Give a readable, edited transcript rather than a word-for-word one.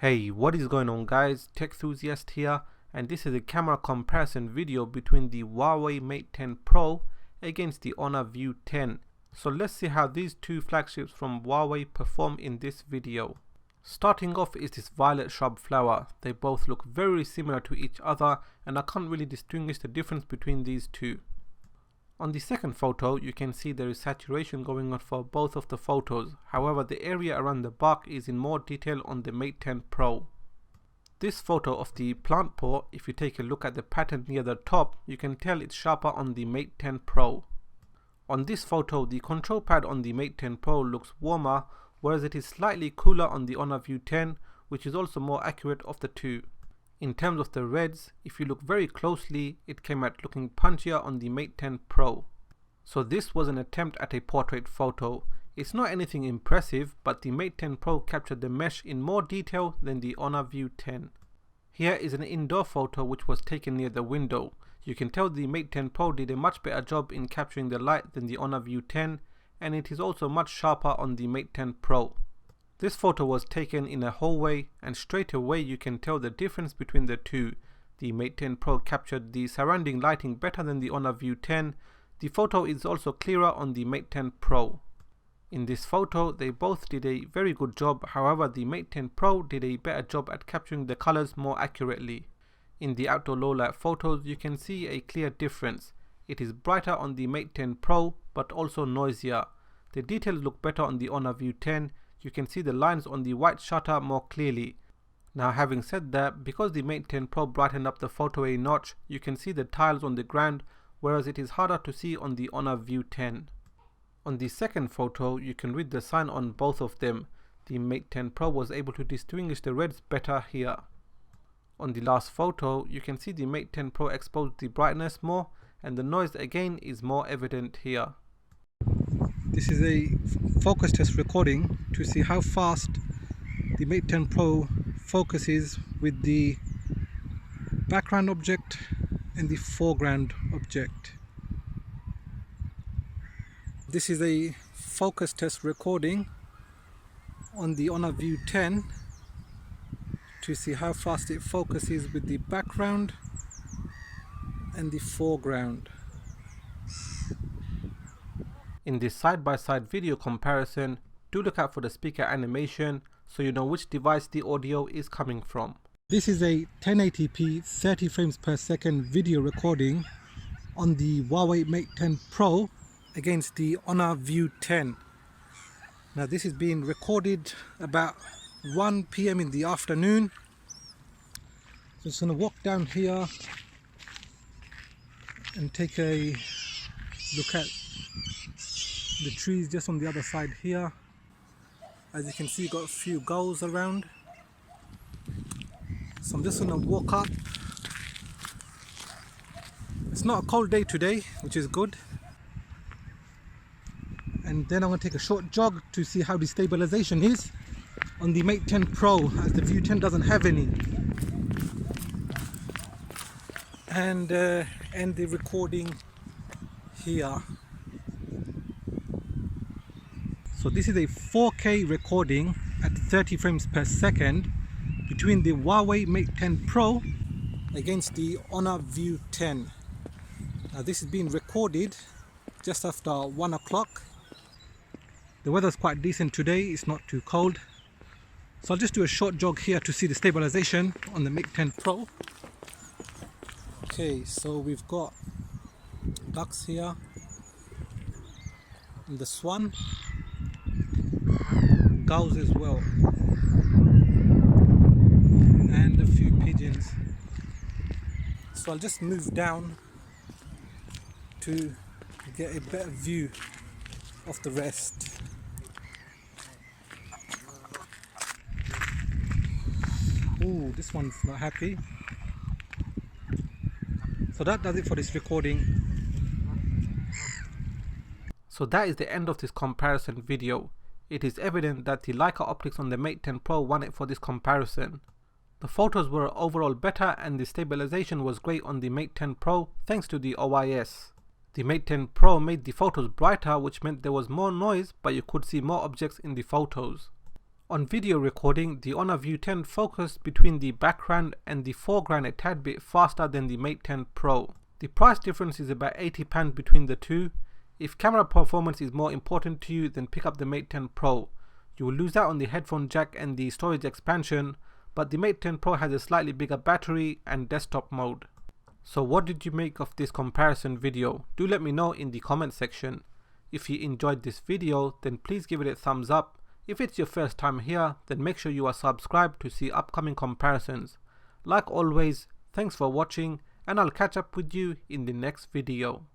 Hey, what is going on guys, Techthusiast here, and this is a camera comparison video between the Huawei Mate 10 Pro against the Honor View 10. So let's see how these two flagships from Huawei perform in this video. Starting off is this violet shrub flower. They both look very similar to each other and I can't really distinguish the difference between these two. On the second photo, you can see there is saturation going on for both of the photos. However, the area around the bark is in more detail on the Mate 10 Pro. This photo of the plant pot, if you take a look at the pattern near the top, you can tell it's sharper on the Mate 10 Pro. On this photo, the control pad on the Mate 10 Pro looks warmer, whereas it is slightly cooler on the Honor View 10, which is also more accurate of the two. In terms of the reds, if you look very closely, it came out looking punchier on the Mate 10 Pro. So this was an attempt at a portrait photo. It's not anything impressive, but the Mate 10 Pro captured the mesh in more detail than the Honor View 10. Here is an indoor photo which was taken near the window. You can tell the Mate 10 Pro did a much better job in capturing the light than the Honor View 10, and it is also much sharper on the Mate 10 Pro. This photo was taken in a hallway and straight away you can tell the difference between the two. The Mate 10 Pro captured the surrounding lighting better than the Honor View 10. The photo is also clearer on the Mate 10 Pro. In this photo they both did a very good job, however the Mate 10 Pro did a better job at capturing the colors more accurately. In the outdoor low light photos you can see a clear difference. It is brighter on the Mate 10 Pro but also noisier. The details look better on the Honor View 10. You can see the lines on the white shutter more clearly. Now having said that, because the Mate 10 Pro brightened up the photo a notch, you can see the tiles on the ground, whereas it is harder to see on the Honor View 10. On the second photo, you can read the sign on both of them. The Mate 10 Pro was able to distinguish the reds better here. On the last photo, you can see the Mate 10 Pro exposed the brightness more, and the noise again is more evident here. This is a focus test recording to see how fast the Mate 10 Pro focuses with the background object and the foreground object. This is a focus test recording on the Honor View 10 to see how fast it focuses with the background and the foreground. In this side-by-side video comparison, do look out for the speaker animation so you know which device the audio is coming from. This is a 1080p 30 frames per second video recording on the Huawei Mate 10 Pro against the Honor View 10. Now this is being recorded about 1 PM in the afternoon. So I'm just going to walk down here and take a look at the trees just on the other side here. As you can see, got a few gulls around. So I'm just gonna walk up. It's not a cold day today, which is good. And then I'm gonna take a short jog to see how the stabilization is on the Mate 10 Pro, as the View 10 doesn't have any. And end the recording here. So this is a 4K recording at 30 frames per second between the Huawei Mate 10 Pro against the Honor View 10. Now this is being recorded just after 1 o'clock. The weather's quite decent today, it's not too cold. So I'll just do a short jog here to see the stabilization on the Mate 10 Pro. Okay, so we've got ducks here and the swan. Gulls as well, and a few pigeons. So I'll just move down to get a better view of the rest. Ooh, this one's not happy. So that does it for this recording. So that is the end of this comparison video. It is evident that the Leica optics on the Mate 10 Pro won it for this comparison. The photos were overall better and the stabilization was great on the Mate 10 Pro thanks to the OIS. The Mate 10 Pro made the photos brighter, which meant there was more noise but you could see more objects in the photos. On video recording, the Honor View 10 focused between the background and the foreground a tad bit faster than the Mate 10 Pro. The price difference is about £80 between the two. If camera performance is more important to you, then pick up the Mate 10 Pro. You will lose out on the headphone jack and the storage expansion, but the Mate 10 Pro has a slightly bigger battery and desktop mode. So what did you make of this comparison video? Do let me know in the comment section. If you enjoyed this video, then please give it a thumbs up. If it's your first time here, then make sure you are subscribed to see upcoming comparisons. Like always, thanks for watching, and I'll catch up with you in the next video.